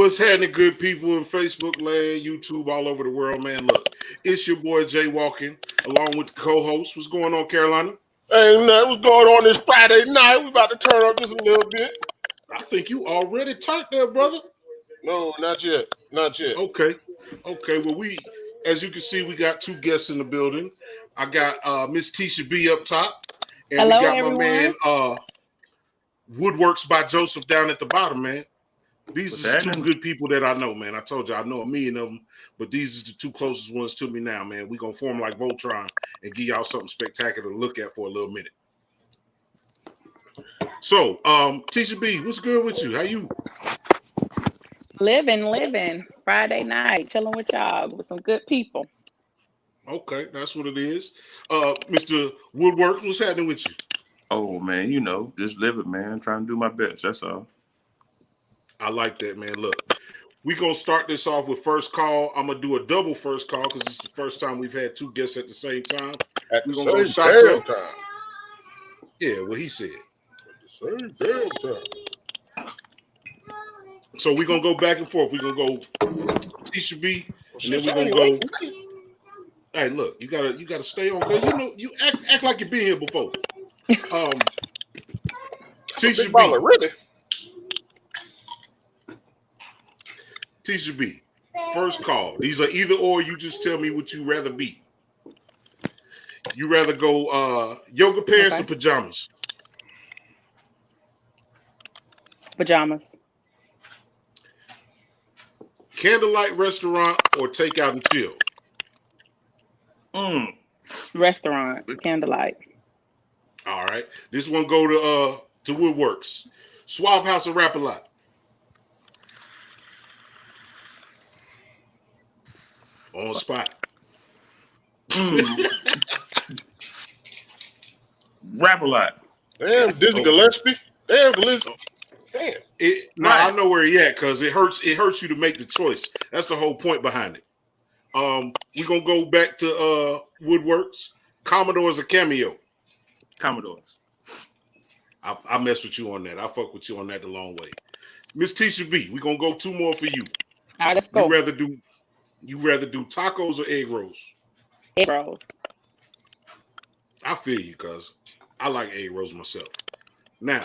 What's happening, good people in Facebook land, YouTube, all over the world, man? Look, it's your boy Jaywalking, along with the co-host. What's going on, Carolina? Hey, nothing. What's going on this Friday night? We about to turn up just a little bit. I think you already turned there, brother. No, not yet. Not yet. Okay. Well, as you can see, we got two guests in the building. I got Miss Tisha B up top, and hello, we got everyone. my man Woodworks by Joseph down at the bottom, man. These are two good people that I know, man. I told you I know a million of them, but these are the two closest ones to me now, man. We're going to form like Voltron and give y'all something spectacular to look at for a little minute. So, Tisha B, what's good with you? How you? Living. Friday night, chilling with y'all, with some good people. Okay, that's what it is. Mr. Woodworks, what's happening with you? Oh, man, you know, just living, man. Trying to do my best, that's all. I like that, man. Look, we're going to start this off with first call. I'm going to do a double first call because it's the first time we've had two guests at the same time. At the We're same time. Yeah, what he said. At the same damn time. So we're going to go back and forth. We're going to go Tisha B, and then we're going to go. Hey, look, you gotta stay on. You know, you act like you've been here before. Tisha B. Really? Tisha B, first call. These are either or. You just tell me what you rather be. You rather go yoga pants or pajamas? Pajamas. Candlelight restaurant or takeout and chill? Restaurant, candlelight. All right. This one go to Woodworks. Suave House or Rap A Lot? On spot. Rap A Lot. Damn, Dizzy Gillespie. Damn, Gillespie. Damn. I know where he at because it hurts you to make the choice. That's the whole point behind it. We're gonna go back to Woodworks. Commodores or Cameo? Commodores. I mess with you on that. I fuck with you on that the long way. Miss Tisha B, we're gonna go two more for you. All right, let's go. You rather do tacos or egg rolls? Egg rolls. I feel you, cuz I like egg rolls myself. Now,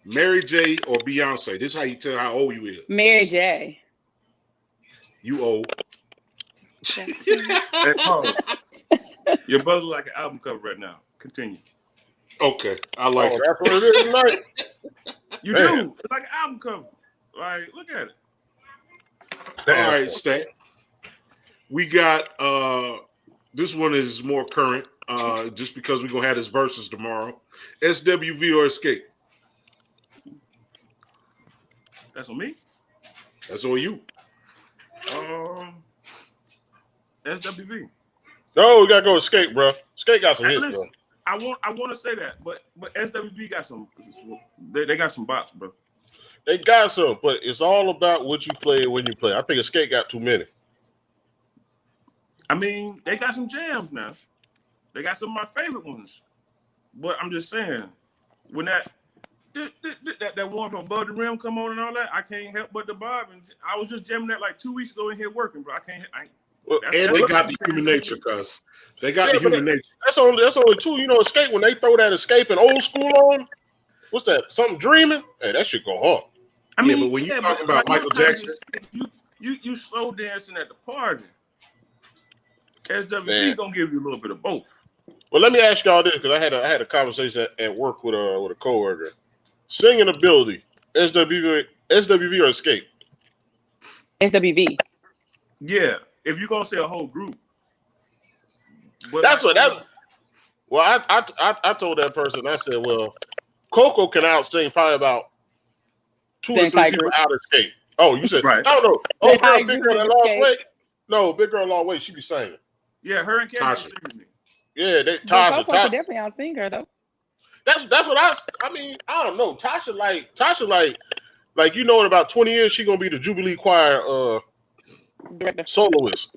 Mary J or Beyonce? This is how you tell how old you is. Mary J. You old. Hey, Paul, your brother like an album cover right now. Continue. Okay, I like it. That's what it is tonight. You do. It's like an album cover. Like, look at it. All right, Stat. We got this one is more current, just because we're gonna have this versus tomorrow. SWV or Escape? That's on me. That's on you. SWV. No, we gotta go Escape, bro. Escape got some hits, Listen, bro. I want to say that, but SWV got some. They got some bots, bro. They got some, but it's all about what you play when you play. I think Escape got too many. I mean, they got some jams now. They got some of my favorite ones. But I'm just saying, when that one from Above the Rim come on and all that, I can't help but to bob. And I was just jamming that like 2 weeks ago in here working, bro. And they got the human nature, cuz. They got the human nature. That's only two. You know, Escape, when they throw that Escape and Old School on, what's that? Something Dreaming? Hey, that shit go hard. I mean, but when you're talking about Michael Jackson, you slow dancing at the party. SWV gonna give you a little bit of both. Well, let me ask y'all this, because I had a conversation at work with a coworker. Singing ability, SWV or Escape? SWV. Yeah, if you're gonna say a whole group. But Well, I told that person, I said, well, Coco can outsing probably about 2 or 3 people out of Escape. Oh, you said, right. I don't know. Oh, girl, big girl that lost weight. No, big girl lost weight. She be singing. Yeah, her and Tasha. Yeah, Tasha. Tasha definitely outsing her though. That's what I mean. I don't know. Tasha like you know, in about 20 years she gonna be the Jubilee Choir soloist.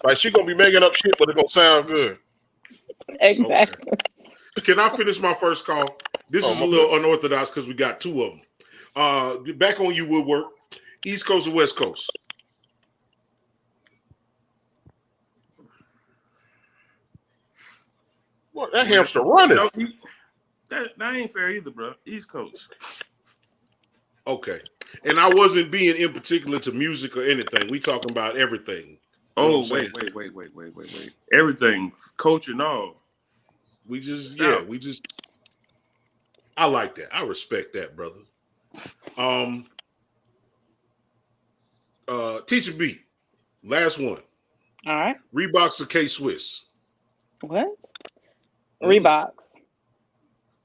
Like she gonna be making up shit, but it's gonna sound good. Exactly. Okay. Can I finish my first call? This is a little unorthodox because we got two of them. Back on you, Woodwork. East Coast or West Coast? What, that hamster running. No, that ain't fair either, bro. East Coast. Okay. And I wasn't being in particular to music or anything. We talking about everything. Oh, wait. Everything. Culture and all. I like that. I respect that, brother. Tisha B, last one. All right. Reeboks or K-Swiss? What? Reeboks.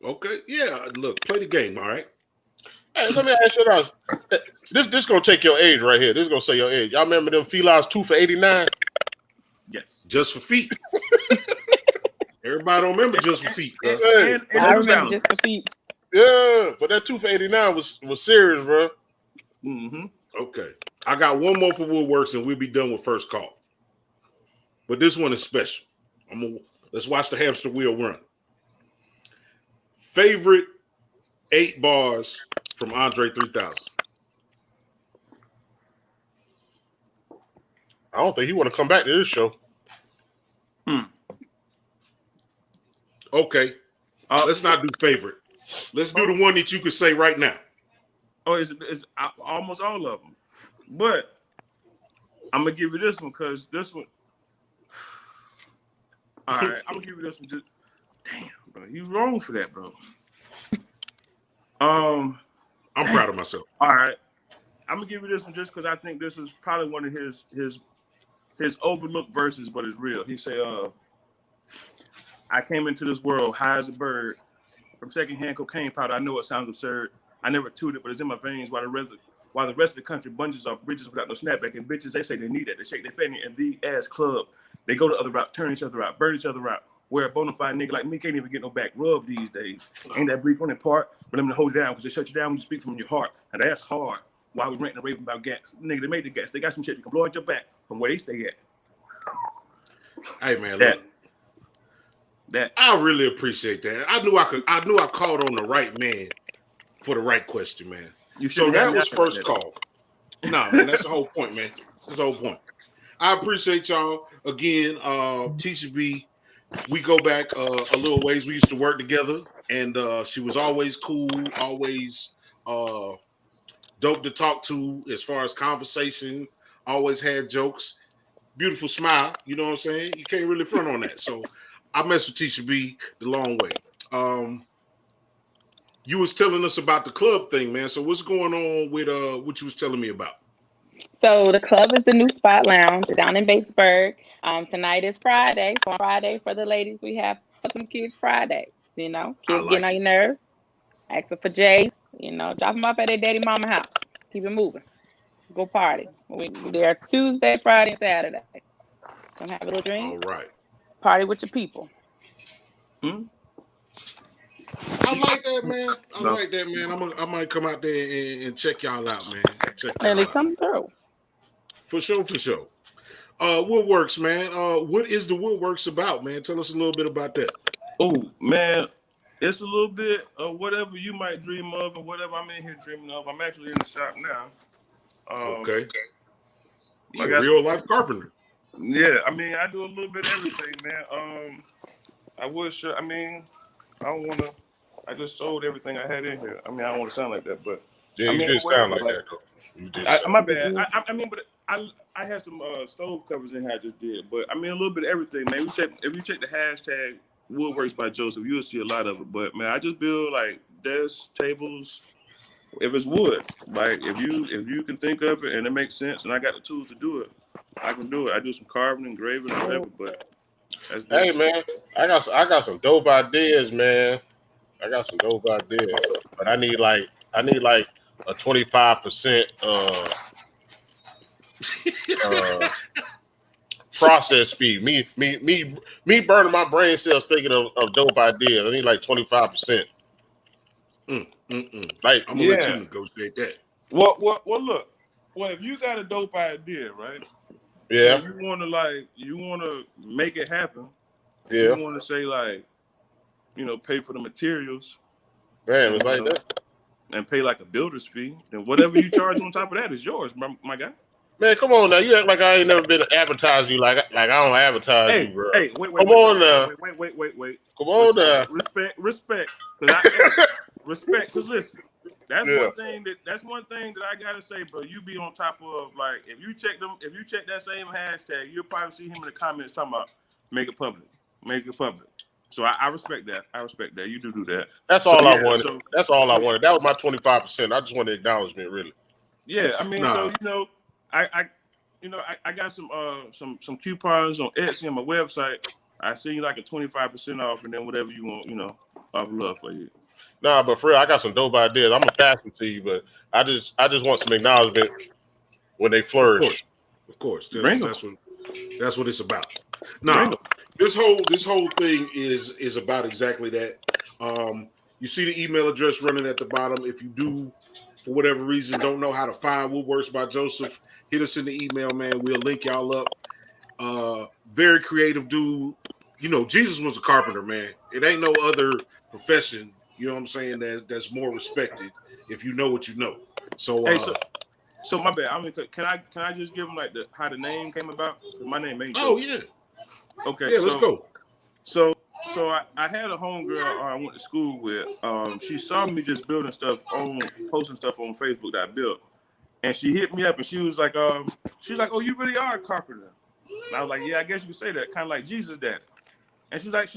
Okay. Yeah. Look, play the game. All right. Hey, let me ask you this. This gonna take your age right here. This gonna say your age. Y'all remember them Fila's 2 for $89? Yes. Just for feet. Everybody don't remember just for feet. And I remember just for feet. Yeah, but that 2 for $89 was serious, bro. Mm-hmm. Okay. I got one more for Woodworks and we'll be done with first call. But this one is special. Let's watch the hamster wheel run. Favorite 8 bars from Andre 3000? I don't think he want to come back to this show. Okay. Let's not do favorite. Let's do the one that you could say right now. Oh, it's almost all of them. But I'm going to give you this one because this one. All right. I'm going to give you this one. Damn, bro. You wrong for that, bro. I'm proud of myself. All right. I'm going to give you this one just because I think this is probably one of his overlooked verses, but it's real. He say, I came into this world high as a bird from secondhand cocaine powder. I know it sounds absurd. I never tooted, but it's in my veins while the rest of the country bunches off bridges without no snapback. And bitches, they say they need it. They shake their fanny in the ass club. They go the other route, turn each other out, burn each other out. Where a bona fide nigga like me can't even get no back rub these days. Ain't that bleak on that part? But I'm gonna hold you down because they shut you down when you speak from your heart. And that's hard. Why we ranting and raving about gas? Nigga, they made the gas. They got some shit you can blow out your back from where they stay at. Hey man, look. I really appreciate that. I knew I called on the right man for the right question, man. So that was first call. Nah, man, that's the whole point, man. That's the whole point. I appreciate y'all again. Tisha B, we go back a little ways. We used to work together, and she was always cool, always dope to talk to as far as conversation. Always had jokes. Beautiful smile. You know what I'm saying? You can't really front on that. So I mess with Tisha B the long way. You was telling us about the club thing, man. So what's going on with what you was telling me about? So the club is the New Spot Lounge down in Batesburg. Tonight is Friday. So on Friday for the ladies, we have some Kids Friday. You know, kids getting on your nerves, asking for J's. You know, drop them off at their daddy mama house. Keep it moving. Go party. We're there Tuesday, Friday, and Saturday. Come have a little drink. All right. Party with your people. I like that, man. I might come out there and check y'all out, man. Come through. For sure. Woodworks, man. What is the Woodworks about, man? Tell us a little bit about that. Oh, man. It's a little bit of whatever you might dream of and whatever I'm in here dreaming of. I'm actually in the shop now. Okay. You're a real life carpenter. Yeah, I mean, I do a little bit of everything, man. I wish, I mean, I don't want to, I just sold everything I had in here. I mean, I don't want to sound like that, but. Yeah, I mean, you did sound like that, though. You did. My bad. I mean, but I had some stove covers in here I just did, but I mean, a little bit of everything, man. If you check the hashtag Woodworks by Joseph, you'll see a lot of it. But man, I just build like desks, tables. If it's wood, like if you can think of it and it makes sense, and I got the tools to do it, I can do it. I do some carving, engraving, whatever. But hey, man, I got some dope ideas, man. I got some dope ideas, but I need like a 25% process fee. Me burning my brain cells thinking of dope ideas. I need like 25%. Like I'm gonna let you negotiate that. Well, look. Well, if you got a dope idea, right? Yeah. You want to make it happen. Yeah. You want to say like, pay for the materials. Man, it was like that. and pay like a builder's fee, then whatever you charge on top of that is yours, my guy. Man, come on now. You act like I ain't never been advertised you like I don't advertise you, bro. Hey, wait. Come on now. Wait. Come on now. Respect. Respect. Cause listen, that's one thing that I gotta say, bro. You be on top of, like, if you check that same hashtag, you'll probably see him in the comments talking about make it public. So I respect that. You do that. That's all I wanted. That's all I wanted. That was my 25%. I just wanted acknowledgement, really. Yeah, I mean, so I got some coupons on Etsy on my website. I see you like a 25% off, and then whatever you want, off love for you. Nah, but for real, I got some dope ideas. I'm gonna pass them to you, but I just want some acknowledgement when they flourish. Of course. That's what it's about. Now, this whole thing is about exactly that. You see the email address running at the bottom. If you do, for whatever reason, don't know how to find Woodworks by Joseph, hit us in the email, man. We'll link y'all up. Very creative dude. Jesus was a carpenter, man. It ain't no other profession, you know what I'm saying, that's more respected if you know what you know. So, so my bad. I mean, can I just give them like how the name came about? My name ain't. Oh yeah. Okay. Yeah, let's go. So I had a homegirl I went to school with. She saw me just posting stuff on Facebook that I built, and she hit me up and she was like, "Oh, you really are a carpenter." And I was like, "Yeah, I guess you could say that, kind of like Jesus dad." And she's like,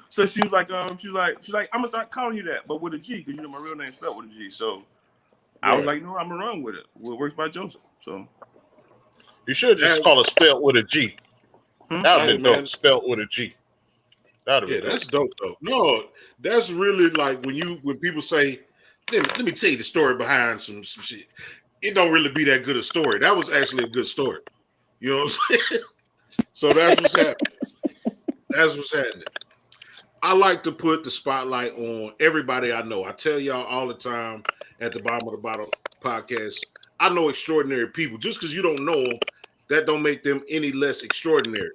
so she was like, I'm gonna start calling you that, but with a G, because my real name's spelled with a G. So I was like, no, I'm gonna run with it. Woodworks by Joseph. So you should just call it spelled with a G. That would have been dope. Spelled with a G. That's dope though. No, that's really like when people say, let me tell you the story behind some shit. It don't really be that good a story. That was actually a good story. You know what I'm saying? So that's what's happening. I like to put the spotlight on everybody I know. I tell y'all all the time at the bottom of the bottle podcast, I know extraordinary people. Just because you don't know them, that don't make them any less extraordinary.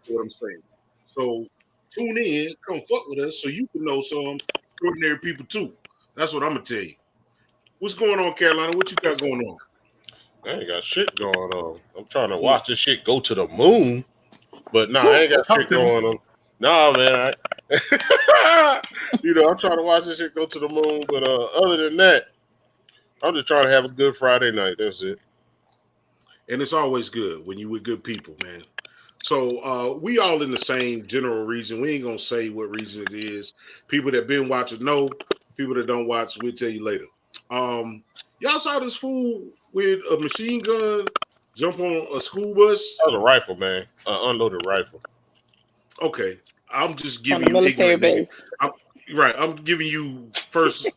You know what I'm saying? So tune in, come fuck with us so you can know some extraordinary people too. That's what I'm going to tell you. What's going on, Carolina? What you got going on? I ain't got shit going on. I'm trying to watch this shit go to the moon. But I ain't got shit going on. Nah, man. I'm trying to watch this shit go to the moon. But other than that, I'm just trying to have a good Friday night. That's it. And it's always good when you with good people, man. So we all in the same general region. We ain't going to say what region it is. People that been watching know. People that don't watch, we'll tell you later. Y'all saw this fool with a machine gun jump on a school bus? That was a rifle, man. Unloaded rifle. Okay. I'm just giving you military base. I'm giving you first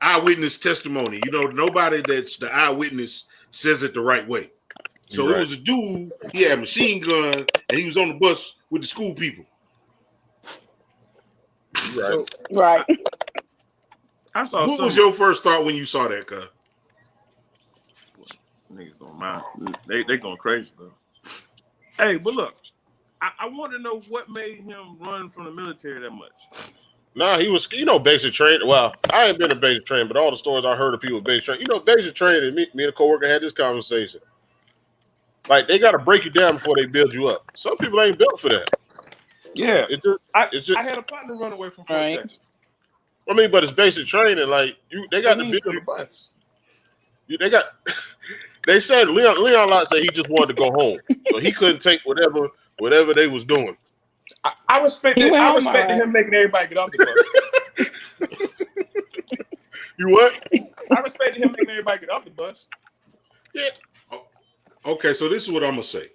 eyewitness testimony. Nobody that's the eyewitness says it the right way. So it was a dude, he had a machine gun, and he was on the bus with the school people. Right. I saw. What was your first thought when you saw that, cuz? Niggas don't mind. They going crazy, bro. Hey, but look, I want to know what made him run from the military that much. Nah, he was, basic training. Well, I ain't been a basic training, but all the stories I heard of people with basic training. Basic training, me and a coworker had this conversation. Like, they got to break you down before they build you up. Some people ain't built for that. Yeah. I had a partner run away from Fort Texas. I mean, but it's basic training. Like, they got to build the bus. They said Leon Lott said he just wanted to go home, so he couldn't take whatever they was doing. I respected him making everybody get off the bus. You what? I respected him making everybody get off the bus. Yeah. Okay, so this is what I'm gonna say.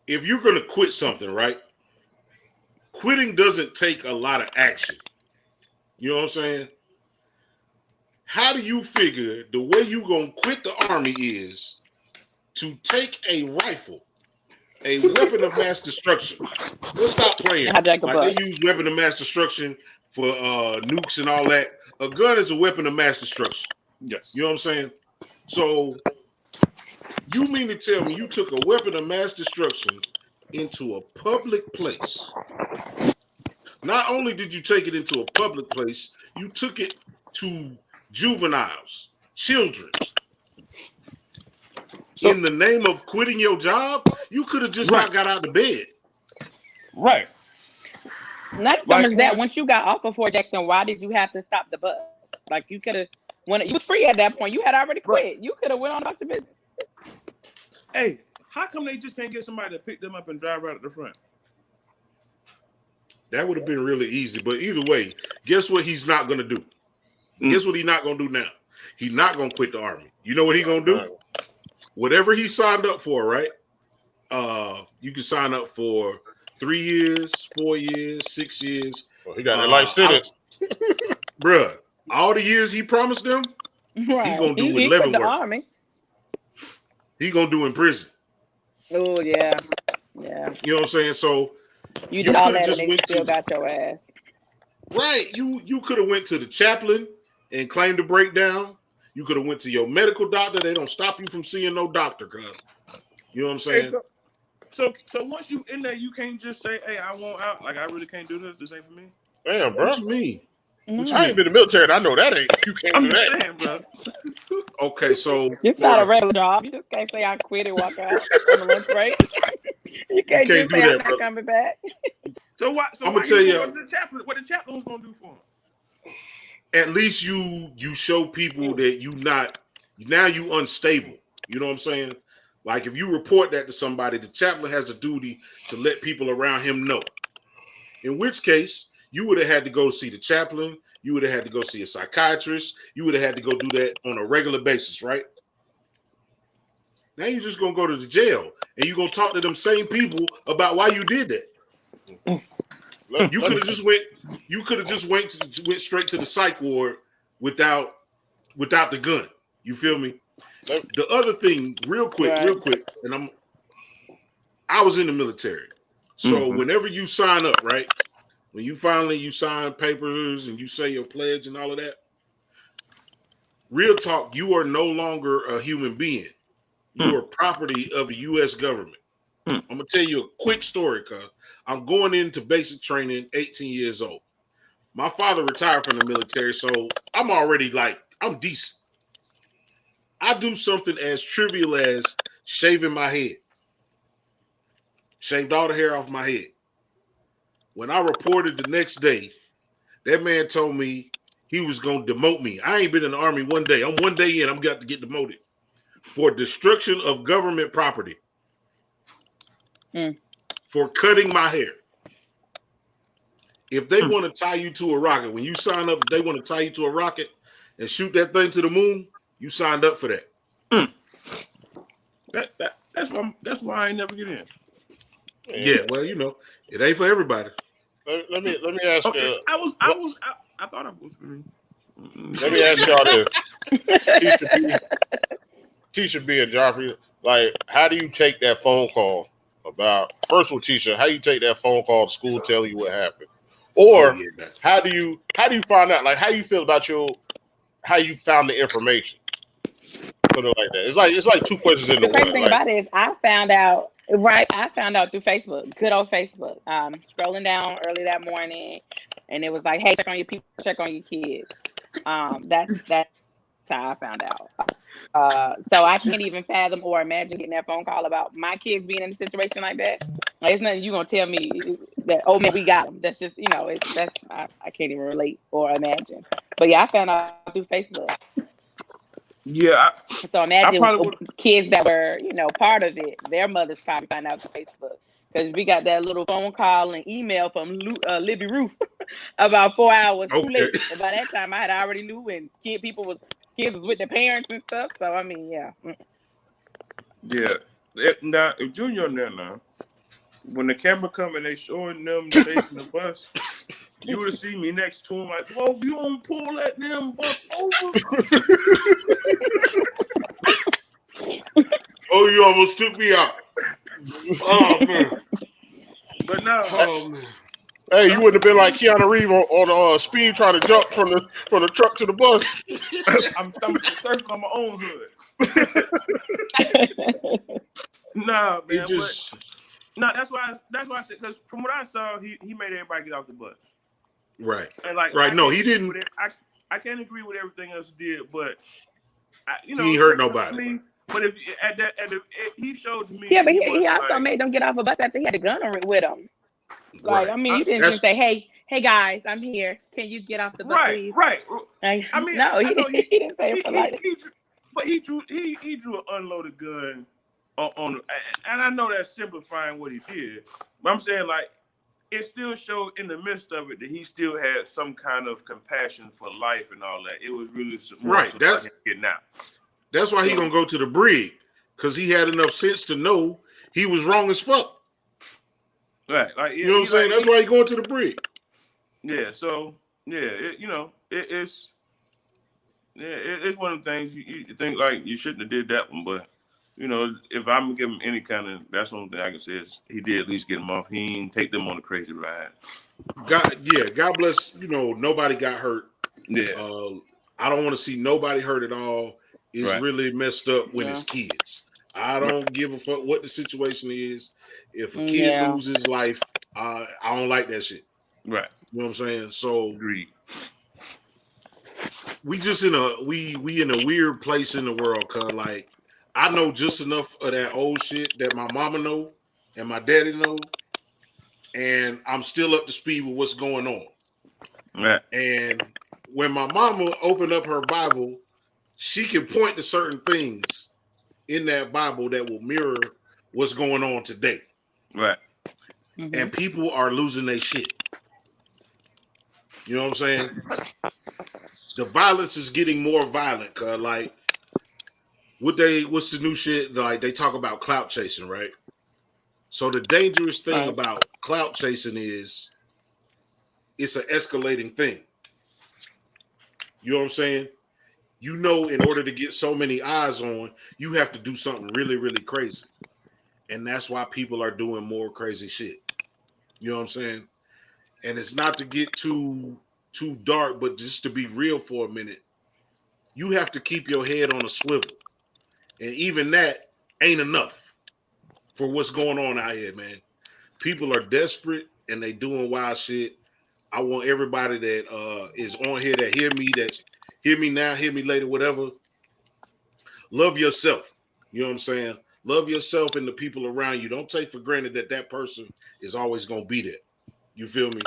If you're gonna quit something, right? Quitting doesn't take a lot of action. You know what I'm saying? How do you figure the way you gonna quit the army is to take a rifle, a weapon of mass destruction? Let's stop playing. Like they use weapon of mass destruction for nukes and all that. A gun is a weapon of mass destruction. Yes. You know what I'm saying? So you mean to tell me you took a weapon of mass destruction into a public place, Not only did you take it into a public place, you took it to juveniles, children. So, in the name of quitting your job, you could have just not got out of bed. Right. Not so much that once you got off of Fort Jackson, why did you have to stop the bus? Like you could have, when you was free at that point, you had already quit. Right. You could have went on about your business. Hey, how come they just can't get somebody to pick them up and drive right at the front? That would have been really easy. But either way, guess what he's not going to do? Guess what he's not going to do now? He's not going to quit the Army. You know what he's going to do? Whatever he signed up for, right? You can sign up for 3 years, 4 years, 6 years. Well, he got a life sentence. Bruh, all the years he promised them, he's going to do with Leavenworth. He's going to do in prison. Oh, yeah. Yeah. You know what I'm saying? So you did all that and they still got your ass. Right. You could have went to the chaplain and claimed a breakdown. You could have went to your medical doctor. They don't stop you from seeing no doctor, cuz. You know what I'm saying? Hey, so once you in there, you can't just say, hey, I want out. Like, I really can't do this. This ain't for me. Damn, bro. What you mean? Mm-hmm. I ain't been in the military, and I know that ain't. You can't do that. Saying, bro. Okay, so it's not a regular job. You just can't say I quit and walk out on the lunch break. You can't just say I'm not coming back. So what? So I'm gonna tell you what the chaplain was gonna do for him. At least you show people that you unstable. You know what I'm saying? Like if you report that to somebody, the chaplain has a duty to let people around him know. In which case, you would have had to go see the chaplain. You would have had to go see a psychiatrist. You would have had to go do that on a regular basis, right? Now you're just gonna go to the jail and you're gonna talk to them same people about why you did that. You could have just went. You could have just went straight to the psych ward without the gun. You feel me? The other thing, real quick, and I was in the military, so whenever you sign up, right? When you sign papers and you say your pledge and all of that, real talk, you are no longer a human being. You are property of the U.S. government. I'm gonna tell you a quick story, cuz I'm going into basic training, 18 years old. My father retired from the military, so I'm already I'm decent. I do something as trivial as shaving my head. Shaved all the hair off my head. When I reported the next day, that man told me he was going to demote me. I ain't been in the Army one day. I'm 1 day in. I'm got to get demoted for destruction of government property. For cutting my hair. If they want to tie you to a rocket, when you sign up, if they want to tie you to a rocket and shoot that thing to the moon, you signed up for that. That's why I ain't never get in. Yeah, well, it ain't for everybody. Let me ask you. I thought I was. Let me ask y'all this. Tisha B and Joffrey, like, how do you take that phone call about? First of all, Tisha, how you take that phone call to school telling you what happened, or how do you find out? Like, how you feel about how you found the information? Put it like that. It's like two questions in the one. The crazy thing about it is I found out through Facebook, good old Facebook. Scrolling down early that morning, and it was like, hey, check on your people, check on your kids. That's how I found out. So I can't even fathom or imagine getting that phone call about my kids being in a situation like that. Like, it's nothing you gonna tell me that, oh man, we got them. That's just, I can't even relate or imagine. But yeah, I found out through Facebook. Yeah. So imagine kids that were, part of it, their mothers probably find out through Facebook. Because we got that little phone call and email from Libby Roof about 4 hours too late. And by that time, I had already knew, and kids was with their parents and stuff. So I mean, yeah. Yeah. Now, if Junior on there now, when the camera come and they showing them facing the bus, you would have seen me next to him like, whoa, you don't pull that damn bus over. Oh, you almost took me out. Oh man. But now, man. Hey, you wouldn't have been like Keanu Reeves on speed trying to jump from the truck to the bus. I'm surfing on my own hood. Nah, man. No, that's why I said, because from what I saw, he made everybody get off the bus. Right. And like, right. No, he didn't. I can't agree with everything else he did, but he ain't hurt nobody. But if he showed to me, yeah, but he also made them get off a bus after he had a gun with him. Like, I mean, you didn't just say, "Hey guys, I'm here. Can you get off the bus, please?" Right. Like, I mean, no, he didn't say it politely. But he drew an unloaded gun on, and I know that's simplifying what he did. But I'm saying, like, it still showed in the midst of it that he still had some kind of compassion for life and all that. It was really right. That's him getting out. That's why he gonna go to the brig, because he had enough sense to know he was wrong as fuck. Right, like, you know what I'm saying. That's why he going to the brig. Yeah. So it's one of the things you think like you shouldn't have did that one, but if I'm gonna give him any kind of, that's the only thing I can say is he did at least get him off. He didn't take them on a crazy ride. God bless. Nobody got hurt. Yeah. I don't want to see nobody hurt at all. It's really messed up when it's kids. I don't give a fuck what the situation is. If a kid loses life, I don't like that shit. Right. You know what I'm saying? So agreed. We just in a weird place in the world, cause like I know just enough of that old shit that my mama know and my daddy know, and I'm still up to speed with what's going on. Right. And when my mama opened up her Bible, she can point to certain things in that Bible that will mirror what's going on today. Right. Mm-hmm. And people are losing their shit. You know what I'm saying? The violence is getting more violent, cause like what's the new shit? Like they talk about clout chasing, right? So the dangerous thing about clout chasing is it's an escalating thing. You know what I'm saying? In order to get so many eyes on, you have to do something really, really crazy. And that's why people are doing more crazy shit. You know what I'm saying? And it's not to get too dark, but just to be real for a minute, you have to keep your head on a swivel. And even that ain't enough for what's going on out here, man. People are desperate and they doing wild shit. I want everybody that is on here that hear me now, hear me later, whatever. Love yourself. You know what I'm saying? Love yourself and the people around you. Don't take for granted that person is always going to be there. You feel me?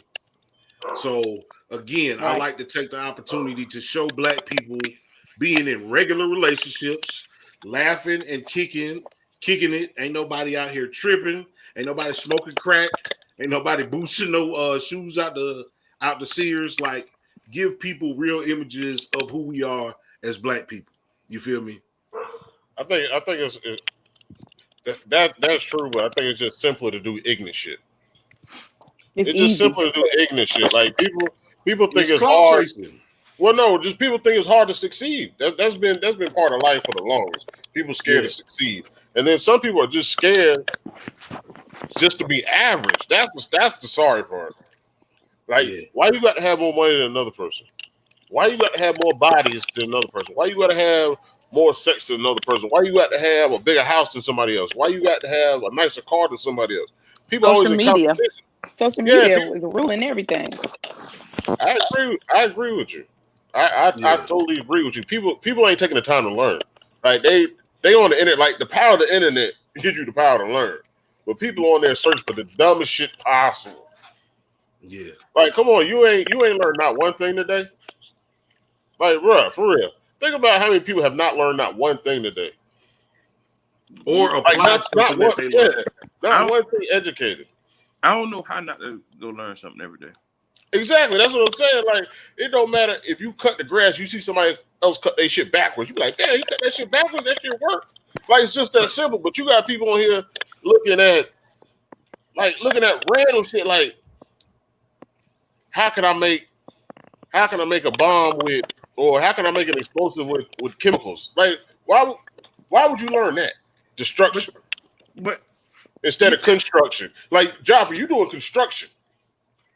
So, again, I like to take the opportunity to show Black people being in regular relationships, laughing and kicking it. Ain't nobody out here tripping. Ain't nobody smoking crack. Ain't nobody boosting no shoes out the Sears. Like, give people real images of who we are as Black people. You feel me? I think that's true, but I think it's just simpler to do ignorant shit. It's just simpler to do ignorant shit. Like people think it's hard. Chasing. Well, no, just people think it's hard to succeed. That's been part of life for the longest. People scared to succeed, and then some people are just scared just to be average. That's the sorry part. Like, why you got to have more money than another person? Why you got to have more bodies than another person? Why you got to have more sex than another person? Why you got to have a bigger house than somebody else? Why you got to have a nicer car than somebody else? People always in competition. Social media is ruling everything. I agree with you. I totally agree with you. People ain't taking the time to learn. Like they on the internet. Like the power of the internet gives you the power to learn. But people on there search for the dumbest shit possible. Yeah. Like, come on, you ain't learned not one thing today. Like, bruh, for real. Think about how many people have not learned not one thing today. Or applied something that they learned. Not one thing educated. I don't know how not to go learn something every day. Exactly. That's what I'm saying. Like, it don't matter if you cut the grass, you see somebody else cut their shit backwards. You be like, damn, he cut that shit backwards, that shit work. Like, it's just that simple. But you got people on here looking at random shit like, how can I make a bomb with, or how can I make an explosive with chemicals? Like, why would you learn that? Destruction. But instead of construction. Like, Joffrey, you doing construction.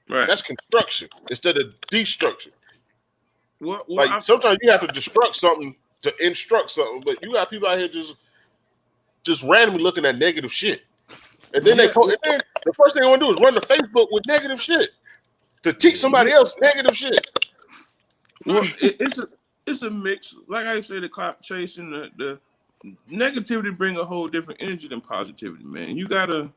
Right. That's construction instead of destruction. Well, like, sometimes you have to destruct something to instruct something, but you got people out here just randomly looking at negative shit. And then and then the first thing they want to do is run to Facebook with negative shit to teach somebody else negative shit. Well, it's a mix. Like I said, the clout chasing, the negativity bring a whole different energy than positivity, man. You gotta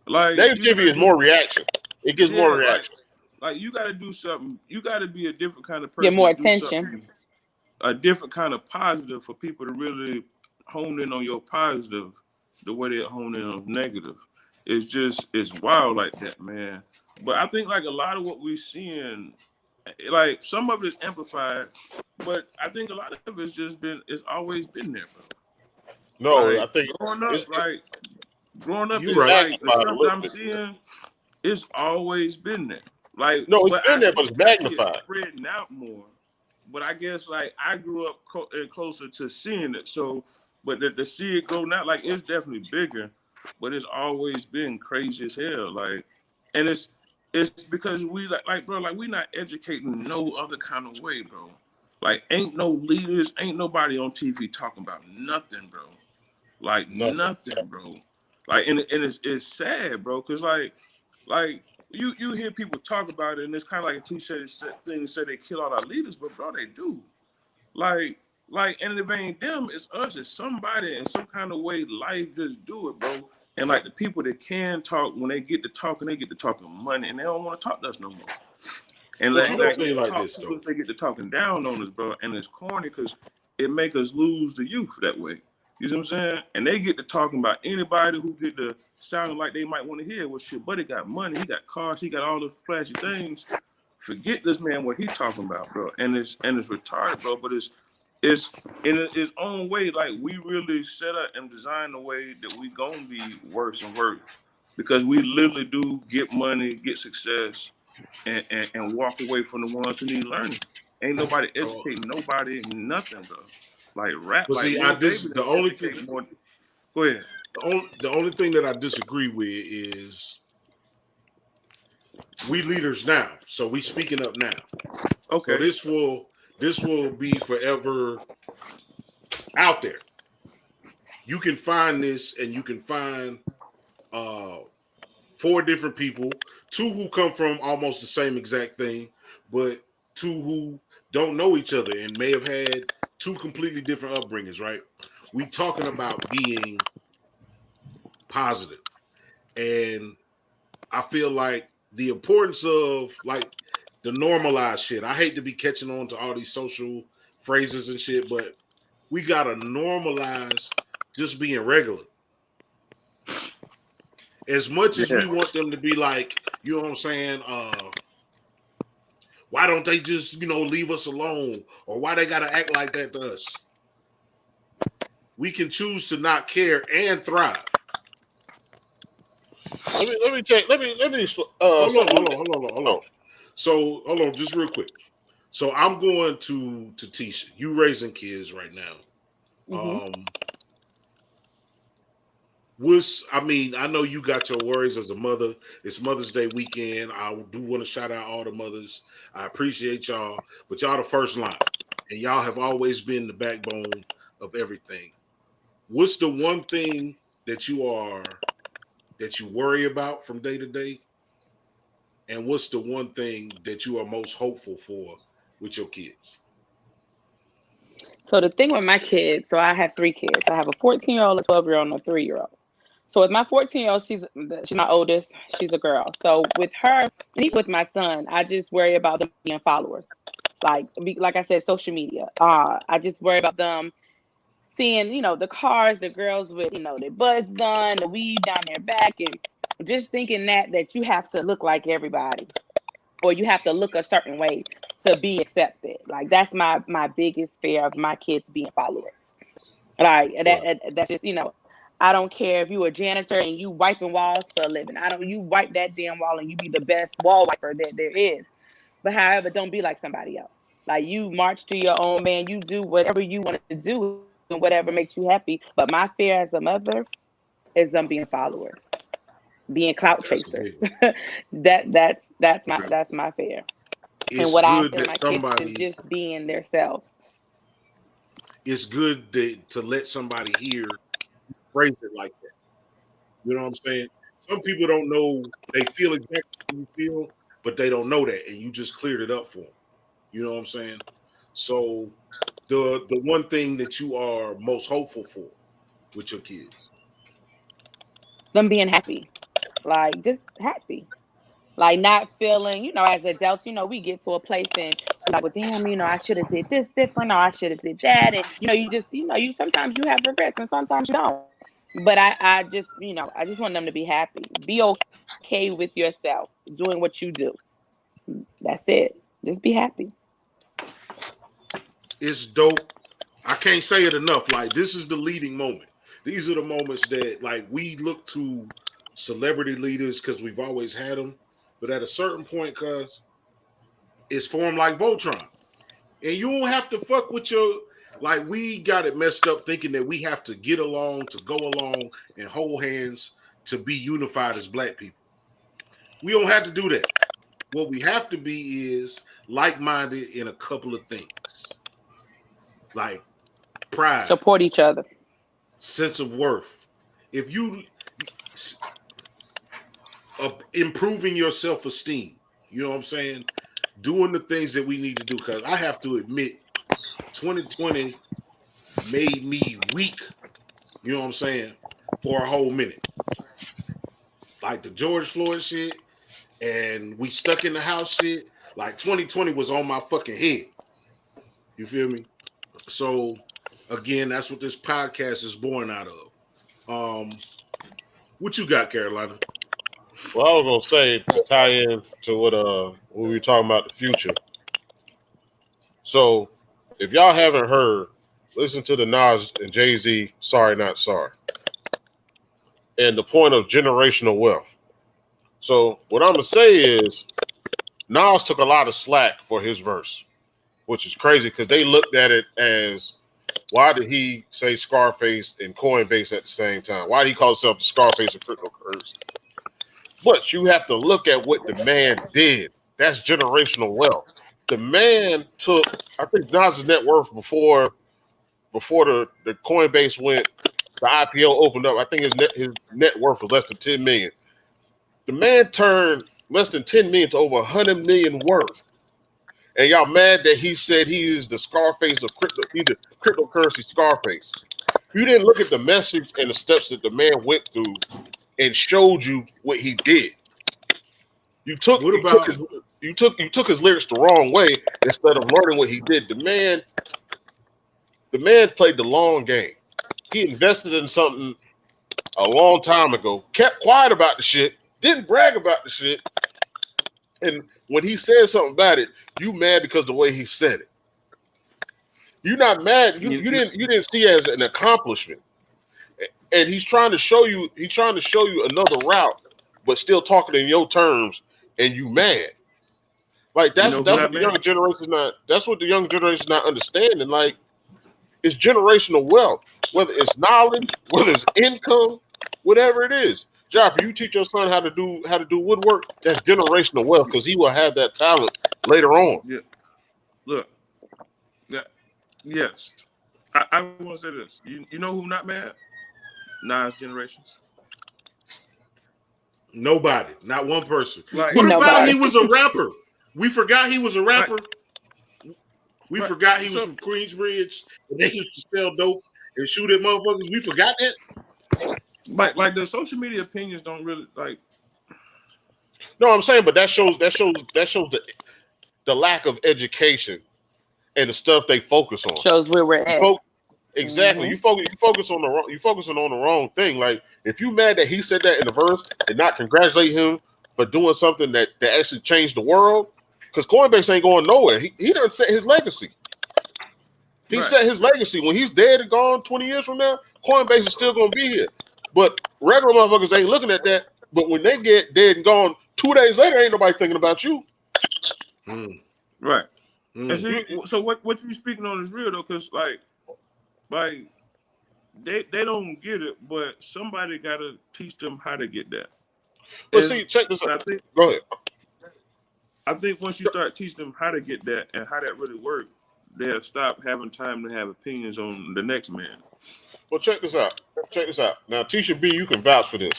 negativity is more reaction. It gives more reaction. Like you gotta do something. You gotta be a different kind of person. Get more attention. A different kind of positive for people to really hone in on your positive the way they hone in on negative. It's wild like that, man. But I think like a lot of what we're seeing, like some of it is amplified, but I think a lot of it's always been there, bro. No, like, I think growing up, you're is right. like the stuff that I'm seeing, it's always been there. Like no, it's been there, but it's magnified. It's spreading out more. But I guess like I grew up closer to seeing it, so but to see it go now, like it's definitely bigger, but it's always been crazy as hell. Like, and it's because we like bro, like we not educating no other kind of way, bro. Like ain't no leaders, ain't nobody on TV talking about nothing, bro. Like nothing, bro. Like and it's sad, bro, because like you hear people talk about it, and it's kind of like a cliche thing to say they kill all our leaders, but bro, they do. Like, and if it ain't them, it's us. It's somebody in some kind of way. Life just do it, bro. And like the people that can talk, when they get to talking, they get to talking money, and they don't want to talk to us no more. And like this, though. They get to talking down on us, bro. And it's corny because it make us lose the youth that way. You know what I'm saying? And they get to talking about anybody who get to sound like they might want to hear. Well, shit, buddy got money, he got cars, he got all the flashy things. Forget this man what he talking about, bro. And it's retarded, bro. But it's in its own way. Like we really set up and design the way that we gonna be worse and worse because we literally do get money, get success, and walk away from the ones who need learning. Ain't nobody educating nobody, nothing, bro. Like rap. But like see, the only thing. Go ahead. The only thing that I disagree with is we leaders now, so we speaking up now. Okay. So this will be forever out there. You can find this, and you can find 4 different people, 2 who come from almost the same exact thing, but 2 who don't know each other and may have had 2 completely different upbringings, right? We talking about being positive. And I feel like the importance of like the normalized shit. I hate to be catching on to all these social phrases and shit, but we gotta normalize just being regular. As much as we want them to be like, you know what I'm saying? Why don't they just, leave us alone? Or why they gotta act like that to us? We can choose to not care and thrive. Let me check. Hold on. So hold on, just real quick. So I'm going to Tisha. You raising kids right now. Mm-hmm. I know you got your worries as a mother. It's Mother's Day weekend. I do want to shout out all the mothers. I appreciate y'all, but y'all the first line, and y'all have always been the backbone of everything. What's the one thing that you worry about from day to day? And what's the one thing that you are most hopeful for with your kids? So the thing with my kids, so I have 3 kids. I have a 14-year-old, a 12-year-old, and a 3-year-old. So with my 14-year-old, she's my oldest. She's a girl. So with her, and even with my son, I just worry about them being followers. Like I said, social media. I just worry about them seeing, the cars, the girls with, their butts done, the weave down their back, and just thinking that you have to look like everybody, or you have to look a certain way to be accepted. Like that's my biggest fear of my kids being followers. Like that's just, I don't care if you a janitor and you wiping walls for a living. You wipe that damn wall and you be the best wall wiper that there is. But however, don't be like somebody else. Like you march to your own man, you do whatever you want to do and whatever makes you happy. But my fear as a mother is them being followers, being clout chasers. That's my fear. It's and what I good feel that my kids is just being themselves. It's good to let somebody hear phrase it like that. You know what I'm saying? Some people don't know, they feel exactly what you feel, but they don't know that, and you just cleared it up for them. You know what I'm saying? So the one thing that you are most hopeful for with your kids? Them being happy. Like just happy. Like not feeling, as adults, we get to a place and we're like, well, damn, I should have did this different, or I should have did that. And you just, you sometimes you have regrets and sometimes you don't. But I just, I just want them to be happy. Be okay with yourself, doing what you do. That's it. Just be happy. It's dope. I can't say it enough. Like, this is the leading moment. These are the moments that, like, we look to celebrity leaders because we've always had them. But at a certain point, cuz, it's formed like Voltron. And you don't have to fuck with your, like, we got it messed up thinking that we have to get along, to go along, and hold hands to be unified as black people. We don't have to do that. What we have to be is like-minded in a couple of things. Like pride. Support each other. Sense of worth. If you improving your self-esteem, you know what I'm saying? Doing the things that we need to do. Because I have to admit, 2020 made me weak, you know what I'm saying, for a whole minute. Like the George Floyd shit and we stuck in the house shit. Like 2020 was on my fucking head. You feel me? So again, that's what this podcast is born out of. What you got, Carolina? Well, I was gonna say to tie in to what we were talking about the future. So, if y'all haven't heard, listen to the Nas and Jay-Z "Sorry Not Sorry" and the point of generational wealth. So, what I'm gonna say is, Nas took a lot of slack for his verse, which is crazy because they looked at it as, why did he say Scarface and Coinbase at the same time? Why did he call himself the Scarface of cryptocurrency? But you have to look at what the man did. That's generational wealth. The man took, I think Nas's net worth before the Coinbase went, the IPO opened up, I think his net worth was less than 10 million. The man turned less than 10 million to over 100 million worth. And y'all mad that he said he is the Scarface of crypto, he's the cryptocurrency Scarface. You didn't look at the message and the steps that the man went through and showed you what he did. You took his lyrics the wrong way instead of learning what he did. The man played the long game. He invested in something a long time ago, kept quiet about the shit, didn't brag about the shit. And when he said something about it, you mad because the way he said it. You're not mad. You didn't see it as an accomplishment. And he's trying to show you another route, but still talking in your terms, and you mad. Like that's what the younger generation's not. That's what the young generation's not understanding. Like, it's generational wealth, whether it's knowledge, whether it's income, whatever it is. Josh, if you teach your son how to do woodwork, that's generational wealth because he will have that talent later on. Yeah. Look. Yeah. Yes. I want to say this. You know who not mad? Nas generations. Nobody, not one person. Like, what about he was a rapper? We forgot he was a rapper. We forgot he was from Queensbridge and they used to sell dope and shoot at motherfuckers. We forgot that. Like the social media opinions don't really like. No, I'm saying, but that shows the lack of education and the stuff they focus on. Shows where we're at. Exactly. Mm-hmm. You focusing on the wrong thing. Like, if you mad that he said that in the verse and not congratulate him for doing something that actually changed the world, because Coinbase ain't going nowhere. He done set his legacy. He set his legacy. When he's dead and gone 20 years from now, Coinbase is still gonna be here. But regular motherfuckers ain't looking at that. But when they get dead and gone 2 days later, ain't nobody thinking about you. Right. And so what you speaking on is real though, because like they don't get it, but somebody gotta teach them how to get that. But see, check this out. Go ahead. I think once you start teaching them how to get that and how that really works, they'll stop having time to have opinions on the next man. Well, check this out. Now, Tisha B, you can vouch for this.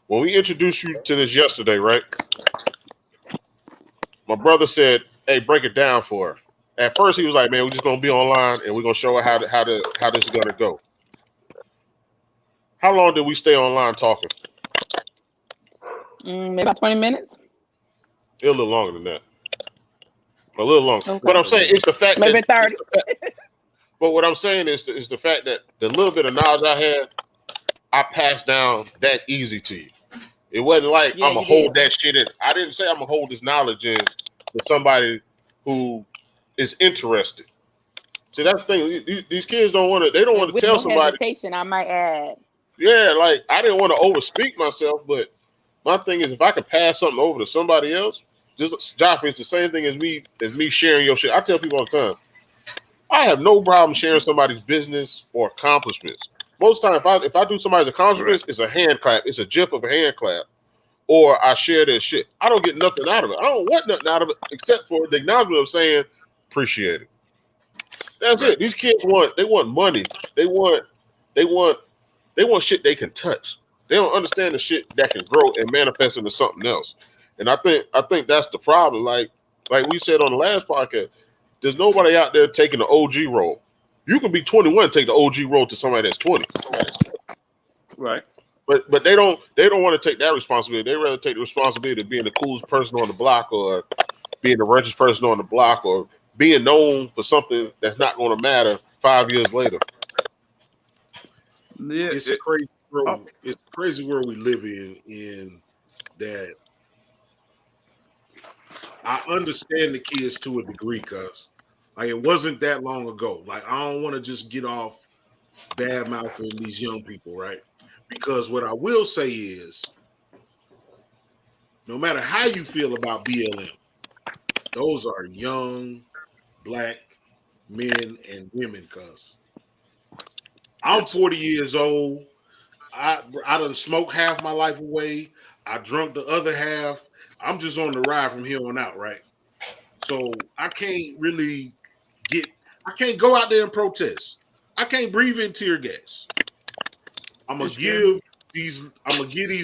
When we introduced you to this yesterday, right? My brother said, "Hey, break it down for her." At first, he was like, "Man, we're just gonna be online and we're gonna show her how this is gonna go." How long did we stay online talking? Maybe about 20 minutes. A little longer than that. A little longer. Okay. But I'm saying it's the fact maybe that 30. But what I'm saying is the fact that the little bit of knowledge I had, I passed down that easy to you. It wasn't like I'm gonna hold that shit in. I didn't say I'm gonna hold this knowledge in to somebody who is interested. See, that's the thing. These kids don't want to. They don't want to tell somebody. Hesitation, I might add. Yeah, like I didn't want to overspeak myself, but my thing is if I could pass something over to somebody else, just Joffrey, it's the same thing as me sharing your shit. I tell people all the time, I have no problem sharing somebody's business or accomplishments. Most times, if I do somebody's accomplishments, it's a hand clap. It's a gif of a hand clap. Or I share their shit. I don't get nothing out of it. I don't want nothing out of it except for the acknowledgement of saying, appreciate it. That's it. These kids want money. They want shit they can touch. They don't understand the shit that can grow and manifest into something else. And I think that's the problem. Like we said on the last podcast, there's nobody out there taking the OG role. You can be 21 and take the OG role to somebody that's 20. Right. But they don't want to take that responsibility. They rather take the responsibility of being the coolest person on the block or being the richest person on the block or being known for something that's not going to matter 5 years later. Yeah, it's crazy. It's a crazy world we live in that I understand the kids to a degree, cuz like it wasn't that long ago. Like I don't want to just get off bad mouthing these young people, right? Because what I will say is, no matter how you feel about BLM, those are young black men and women, cuz I'm 40 years old. I done smoked half my life away. I drunk the other half. I'm just on the ride from here on out, right? So I can't go out there and protest. I can't breathe in tear gas. I'm gonna give these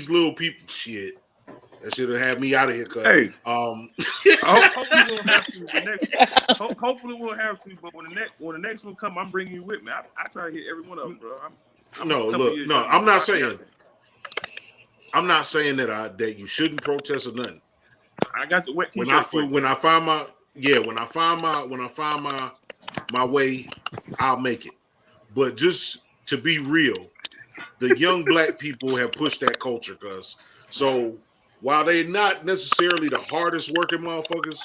little people shit. That should have had me out of here, cuz. Hey, hopefully we'll have to. But when the next one come, I'm bringing you with me. I try to hit every one of them, bro. I'm not saying that you shouldn't protest or nothing. I got the wet t-shirt. When I find my way, I'll make it. But just to be real, the young black people have pushed that culture, cuz. So while they're not necessarily the hardest working motherfuckers,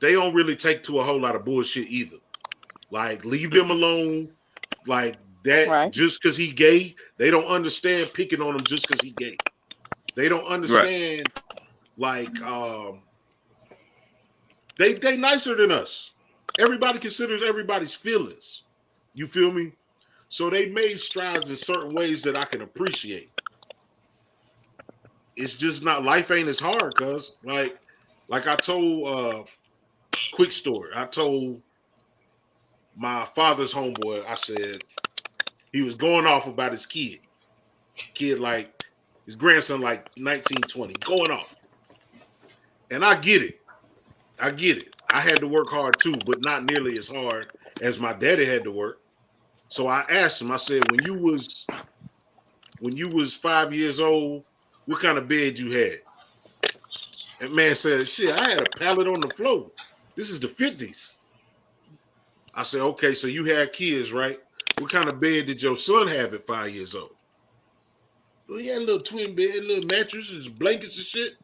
they don't really take to a whole lot of bullshit either. Like, leave them alone. Like that, right. Just because he gay, they don't understand picking on him just because he gay. They don't understand, like, they nicer than us. Everybody considers everybody's feelings. You feel me? So they made strides in certain ways that I can appreciate. It's just not, life ain't as hard, cuz like I told quick story. I told my father's homeboy, I said he was going off about his kid like his grandson, like 19, 20, going off. And I get it. I had to work hard too, but not nearly as hard as my daddy had to work. So I asked him, I said, when you was 5 years old, what kind of bed you had? And man said, shit, I had a pallet on the floor. This is the 50s. I said, okay, so you had kids, right? What kind of bed did your son have at 5 years old? Well, he had a little twin bed, little mattresses, blankets and shit.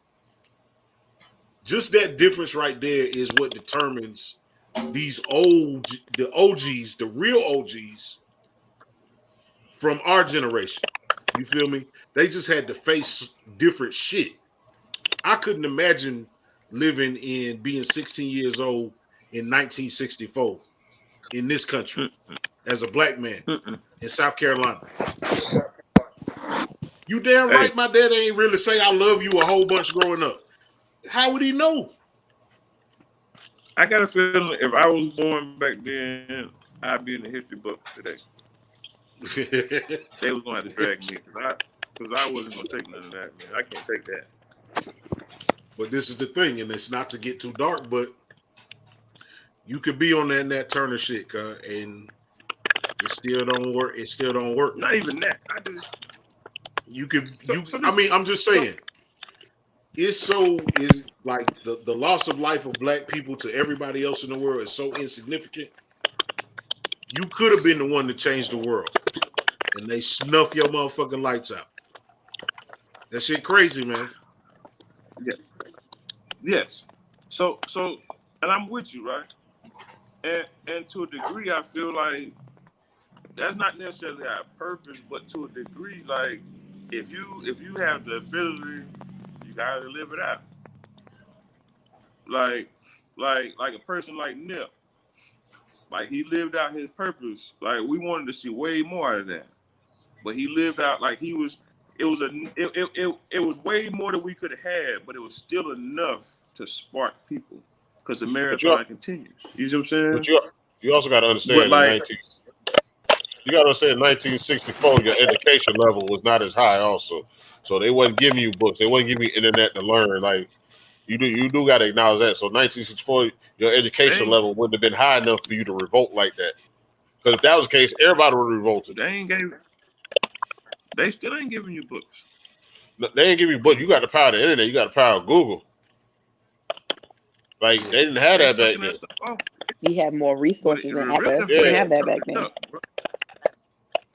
Just that difference right there is what determines the OGs, the real OGs from our generation. You feel me? They just had to face different shit. I couldn't imagine being 16 years old in 1964 in this country as a black man in South Carolina. You damn right my dad ain't really say I love you a whole bunch growing up. How would he know? I got a feeling if I was born back then, I'd be in the history book today. They was gonna have to drag me because I wasn't gonna take none of that, man. I can't take that. But this is the thing, and it's not to get too dark, but you could be on that Nat Turner shit, and it still don't work. It still don't work. Not even that. I'm just saying. Is like the loss of life of black people to everybody else in the world is so insignificant. You could have been the one to change the world, and they snuff your motherfucking lights out. That shit crazy, man. Yeah. Yes. So, and I'm with you, right? And to a degree, I feel like that's not necessarily our purpose, but to a degree, like if you have the ability, you gotta live it out. Like a person like Nip, like he lived out his purpose. Like we wanted to see way more out of that, but he lived out like he was. It was way more than we could have had, but it was still enough to spark people because the marathon continues. You see what I'm saying? But you also got to understand you got to understand in 1964 your education level was not as high also, so they wasn't giving you books, they wasn't giving you internet to learn. Like you do got to acknowledge that. So 1964 your education level wouldn't have been high enough for you to revolt like that. Because if that was the case, everybody would have revolted. They still ain't giving you books. No, they ain't giving you books. You got the power of the internet. You got the power of Google. Like they didn't have that back then. We had more resources than us. We didn't have that back then.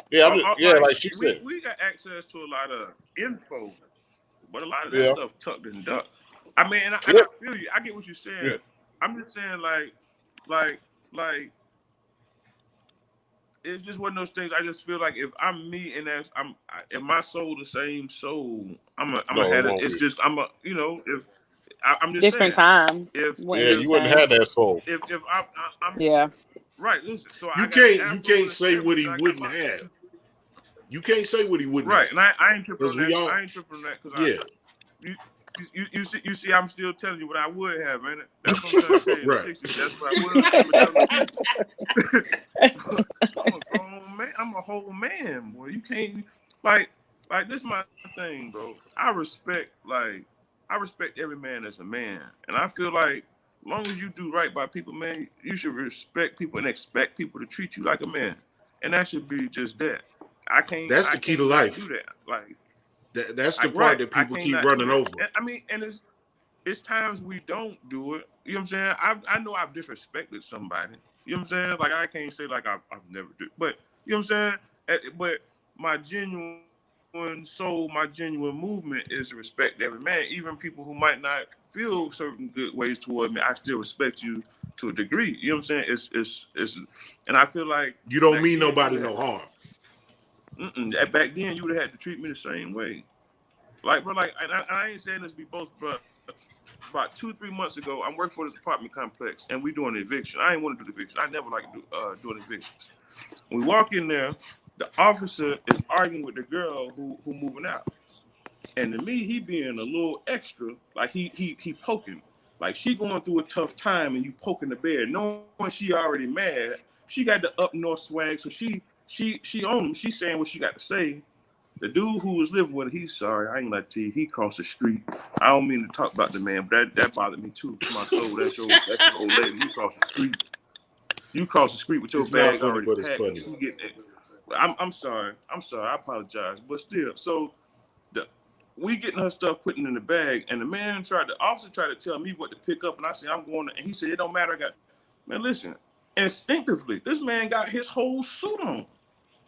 Yeah, like she said, we got access to a lot of info, but a lot of that stuff tucked and ducked. I mean, and I feel you. I get what you're saying. Yeah. I'm just saying, like. It's just one of those things. I just feel like if I'm me and if my soul the same soul, I'm just different time. You wouldn't have that soul. If I'm right. Listen, so you can't say what he wouldn't have. You can't say what he wouldn't have. Right, and I ain't tripping on that. I ain't tripping on that because you see, I'm still telling you what I would have, ain't it? That's what I'm trying to say. Right. That's what I would have. I'm a grown man. I'm a whole man, boy. You can't like this is my thing, bro. I respect every man as a man, and I feel like as long as you do right by people, man, you should respect people and expect people to treat you like a man, and that should be just that. That's the key to life. Do that, like. That's the part that people keep running over. I mean, and it's times we don't do it. You know what I'm saying? I know I've disrespected somebody. You know what I'm saying? Like I can't say like I've never do, but you know what I'm saying? But my genuine soul, my genuine movement is to respect every man, even people who might not feel certain good ways toward me. I still respect you to a degree. You know what I'm saying? It's and I feel like you don't mean nobody no harm. Back then, you would have had to treat me the same way. Like, bro, like, and I ain't saying this to be both, but about 2-3 months ago, I'm working for this apartment complex, and we doing an eviction. I ain't want to do the eviction. I never like doing evictions. We walk in there, the officer is arguing with the girl who moving out, and to me, he being a little extra, like he poking, like she going through a tough time, and you poking the bear, knowing she already mad. She got the up north swag, so she on him. She's saying what she got to say. The dude who was living with her, he's sorry. I ain't like to tell you. He crossed the street. I don't mean to talk about the man, but that bothered me too. To my soul, that's your old lady. He crossed the street. You crossed the street with your bag already packed. I'm sorry. I apologize. But still, so we getting her stuff putting in the bag, and the officer tried to tell me what to pick up, and I said I'm going to, and he said it don't matter. Man, listen. Instinctively, this man got his whole suit on.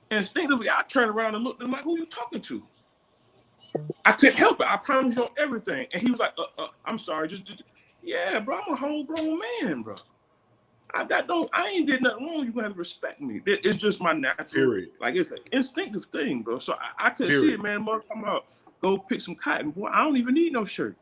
Instinctively, I turned around and looked at him like, who you talking to? I couldn't help it. I promise you on everything. And he was like, I'm sorry. Just yeah, bro, I'm a whole grown man, bro. I ain't did nothing wrong. You have to respect me. It's just my natural, period. Like it's an instinctive thing, bro. So I couldn't see it, man. Mother, come out, go pick some cotton. Boy, I don't even need no shirt.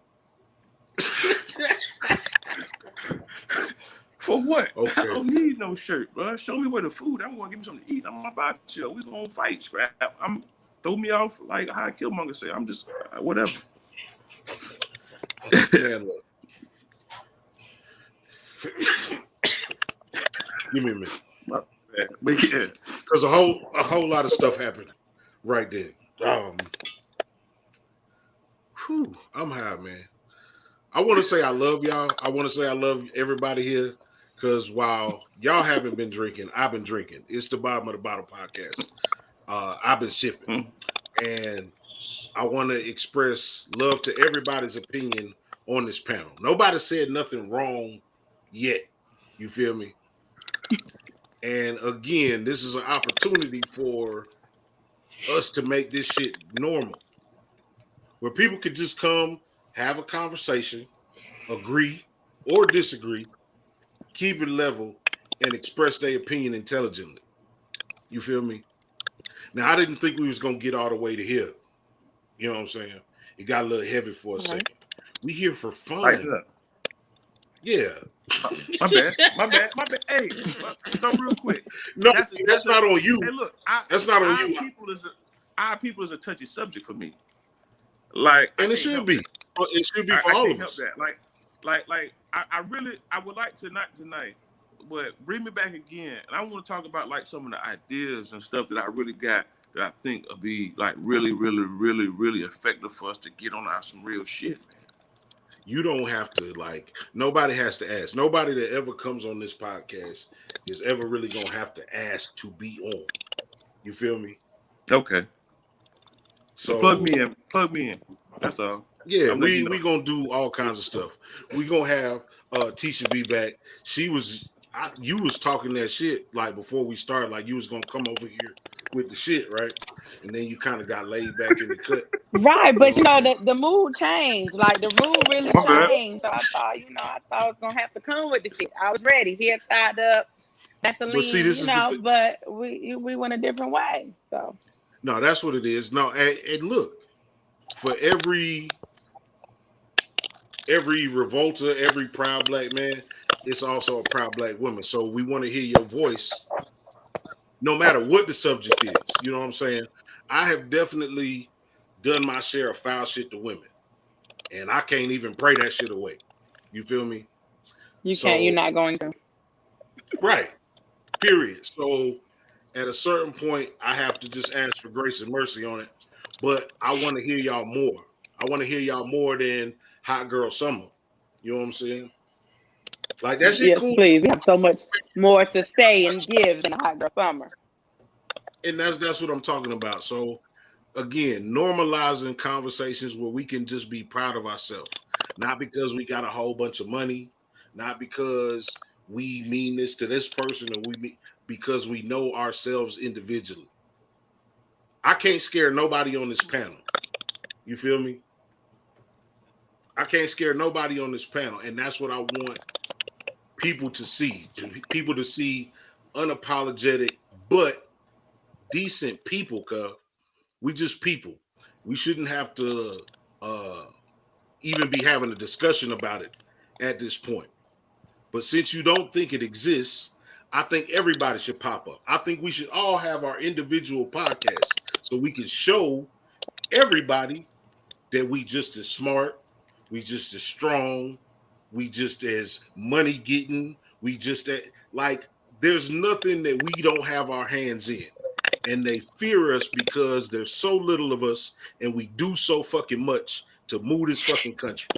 For what? Okay. I don't need no shirt, bro. Show me where the food. I'm gonna give me something to eat. I'm about to chill. We gonna fight, scrap. Throw me off like how Killmonger say. I'm just whatever. Man, look. Give me a minute. because a whole lot of stuff happened right then. I'm high, man. I want to say I love y'all. I want to say I love everybody here because while y'all haven't been drinking, I've been drinking. It's the Bottom of the Bottle podcast. I've been sipping, and I want to express love to everybody's opinion on this panel. Nobody said nothing wrong yet. You feel me? And again, this is an opportunity for us to make this shit normal, where people could just come, have a conversation, agree or disagree, keep it level, and express their opinion intelligently. You feel me? Now, I didn't think we was going to get all the way to here. You know what I'm saying? It got a little heavy for a second. We here for fun. Yeah. My bad. Hey, so real quick. No, that's not on you. Hey, look, that's not on you. Our people is a touchy subject for me. Like, and it should be. It should be for all of us. I would like tonight, but bring me back again, and I want to talk about like some of the ideas and stuff that I really got that I think will be like really, really, really, really effective for us to get on some real shit. You don't have to nobody has to ask. Nobody that ever comes on this podcast is ever really gonna have to ask to be on. You feel me? Okay. So plug me in. That's all. Yeah, we gonna do all kinds of stuff. We gonna have Tisha B back. You was talking that shit like before we started, like you was gonna come over here with the shit, right? And then you kind of got laid back in the cut. Right, but the mood changed. Like the mood really changed. So I thought I was gonna have to come with the shit. I was ready, hair tied up, Vaseline, but we went a different way. So no, that's what it is. No, and look, for every revolter, every proud black man, it's also a proud black woman. So we want to hear your voice, no matter what the subject is. You know what I'm saying? I have definitely done my share of foul shit to women, and I can't even pray that shit away. You feel me? You can't. You're not going to. Right. Period. So at a certain point, I have to just ask for grace and mercy on it. But I want to hear y'all more. I want to hear y'all more than Hot Girl Summer. You know what I'm saying? Like that shit cool. Please. We have so much more to say and give than Hot Girl Summer. And that's what I'm talking about. So again, normalizing conversations where we can just be proud of ourselves. Not because we got a whole bunch of money, not because we mean this to this person, or because we know ourselves individually. I can't scare nobody on this panel. You feel me? I can't scare nobody on this panel. And that's what I want people to see. People to see unapologetic, but decent people, cuz we just people. We shouldn't have to even be having a discussion about it at this point. But since you don't think it exists, I think everybody should pop up. I think we should all have our individual podcasts so we can show everybody that we just as smart, we just as strong, we just as money getting, we just there's nothing that we don't have our hands in. And they fear us because there's so little of us and we do so fucking much to move this fucking country.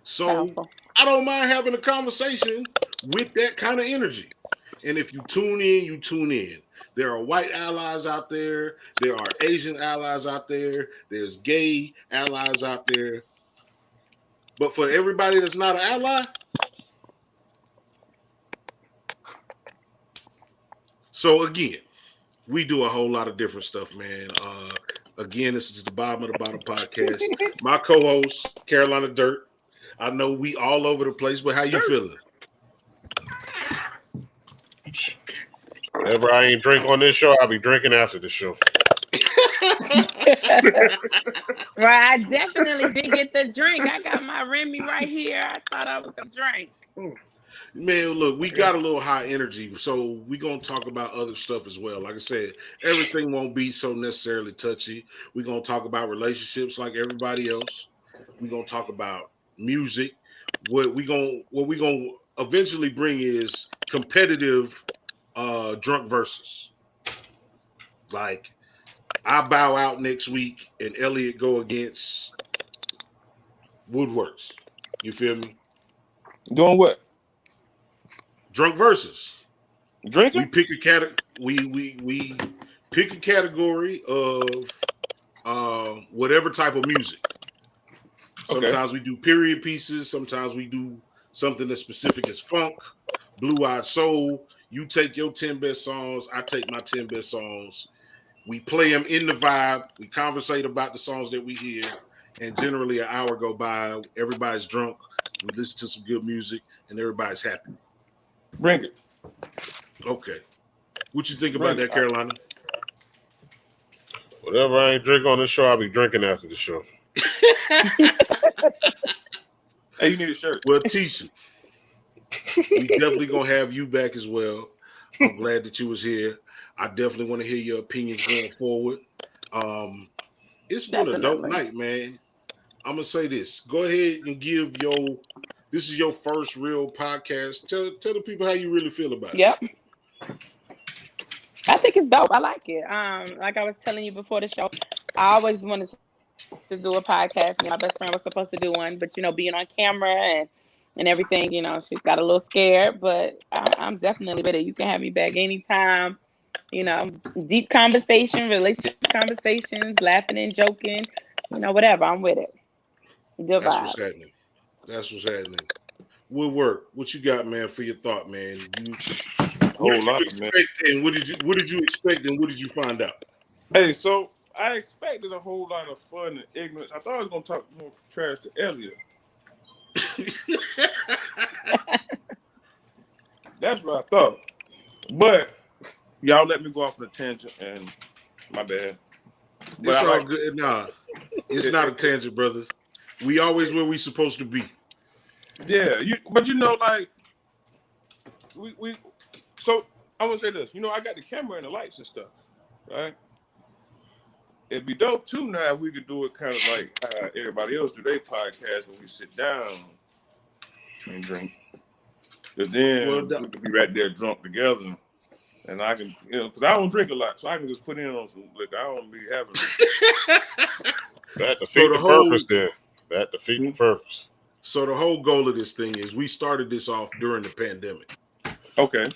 So I don't mind having a conversation with that kind of energy. And if you tune in, you tune in. There are white allies out there. There are Asian allies out there. There's gay allies out there. But for everybody that's not an ally, so again, we do a whole lot of different stuff, man. Again, this is the Bottom of the Bottle podcast. My co-host, Carolina Dirt. I know we all over the place, but how you feeling? Whenever I ain't drink on this show, I'll be drinking after the show. Right, I definitely did get the drink. I got my Remy right here. I thought I was gonna drink. Man, look, we got a little high energy, so we're going to talk about other stuff as well. Like I said, everything won't be so necessarily touchy. We're going to talk about relationships like everybody else. We're going to talk about music. What we're going to eventually bring is competitive drunk verses. Like, I bow out next week and Elliot go against Woodworks. You feel me? Doing what? Drunk verses. Drinking? We pick a category. We pick a category of whatever type of music. Sometimes we do period pieces. Sometimes we do something as specific as funk, blue-eyed soul. You take your 10 best songs. I take my 10 best songs. We play them in the vibe. We conversate about the songs that we hear. And generally an hour go by. Everybody's drunk. We listen to some good music. And everybody's happy. Bring it. Okay. What you think about that, Carolina? Whatever I ain't drink on this show, I'll be drinking after the show. Hey, you need a shirt. Well, Tisha, we definitely gonna have you back as well. I'm glad that you was here. I definitely want to hear your opinions going forward. It's been a dope night, man. I'm gonna say this. Go ahead and give this is your first real podcast. Tell the people how you really feel about it. Yep. I think it's dope. I like it. Like I was telling you before the show, I always wanted to do a podcast. My best friend was supposed to do one, but being on camera and everything, she got a little scared. But I'm definitely with it. You can have me back anytime. Deep conversation, relationship conversations, laughing and joking, whatever. I'm with it. Good That's vibes. what's happening. That's what's happening. Woodwork, what you got, man, for your thought, man? What did you expect and what did you expect and what did you find out? Hey, so I expected a whole lot of fun and ignorance. I thought I was gonna talk more trash to Elliot. That's what I thought. But y'all let me go off on a tangent, and my bad. But it's all good. Nah, it's not a tangent, brothers. We always where we supposed to be. Yeah, but like we. So I'm gonna say this. I got the camera and the lights and stuff, right? It'd be dope too now if we could do it kind of like everybody else do their podcast when we sit down and drink. But then we could be right there drunk together. And I can, because I don't drink a lot, so I can just put in on some liquor. I don't be having That defeats the purpose then. That defeats the purpose. So the whole goal of this thing is we started this off during the pandemic. Okay.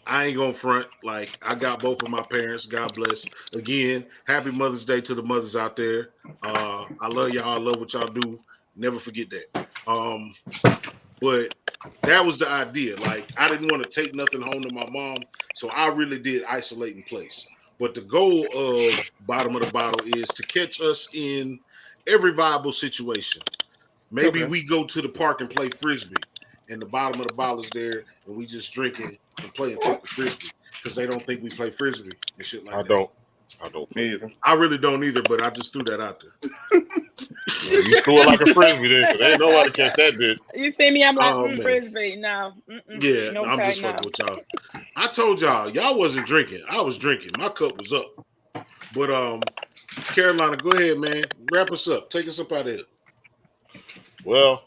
I ain't gonna front. Like, I got both of my parents. God bless. Again, happy Mother's Day to the mothers out there. I love y'all. I love what y'all do. Never forget that. But that was the idea. Like, I didn't want to take nothing home to my mom, so I really did isolate in place. But the goal of Bottom of the Bottle is to catch us in every viable situation. Maybe we go to the park and play Frisbee, and the bottom of the bottle is there, and we just drinking and playing Frisbee because they don't think we play Frisbee and shit like that. I don't either. I really don't either, but I just threw that out there. You threw it like a Frisbee then, because ain't nobody catch that bitch. You see me, I'm like, Frisbee. No. Yeah, no, I'm just fucking with y'all. I told y'all wasn't drinking. I was drinking. My cup was up. But Carolina, go ahead, man. Wrap us up. Take us up out of here. Well,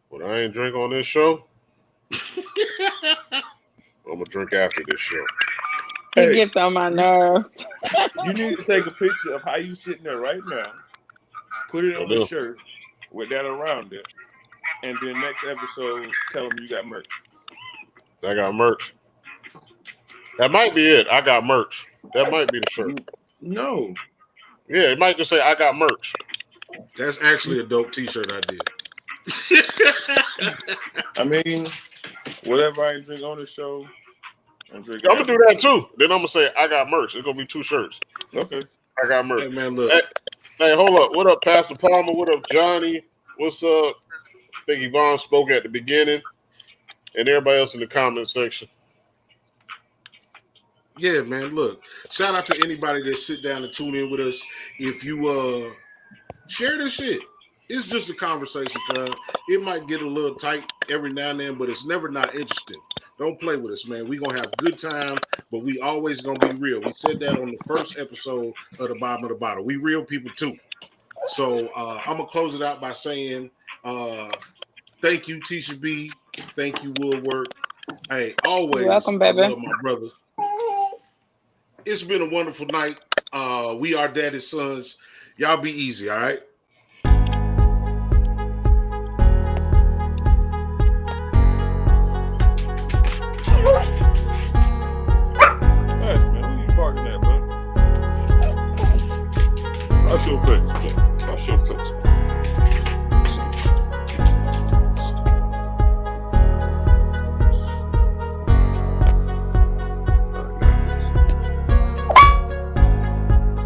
what I ain't drink on this show, I'm gonna drink after this show. He gets on my nerves. You need to take a picture of how you sitting there right now, put it on the shirt with that around it, and then next episode tell them you got merch. I got merch. That might be it. I got merch. That might be the shirt. No. Yeah, it might just say I got merch. That's actually a dope T-shirt I did. I mean, whatever I drink on the show, I'm gonna do that too. Then I'm gonna say I got merch. It's gonna be 2 shirts. Okay. I got merch. Hey, man, look. Hey, hold up. What up, Pastor Palmer? What up, Johnny? What's up? I think Yvonne spoke at the beginning, and everybody else in the comment section. Yeah, man. Look, shout out to anybody that sit down and tune in with us. If you share this shit, it's just a conversation. It might get a little tight every now and then, but it's never not interesting. Don't play with us, man. We gonna have a good time, but we always gonna be real. We said that on the first episode of the Bottom of the Bottle. We real people too. So I'm gonna close it out by saying Thank you, Tisha B. Thank you, Woodwork. Hey, always. You're welcome, baby. I love my brother. It's been a wonderful night. We are daddy's sons. Y'all be easy, all right?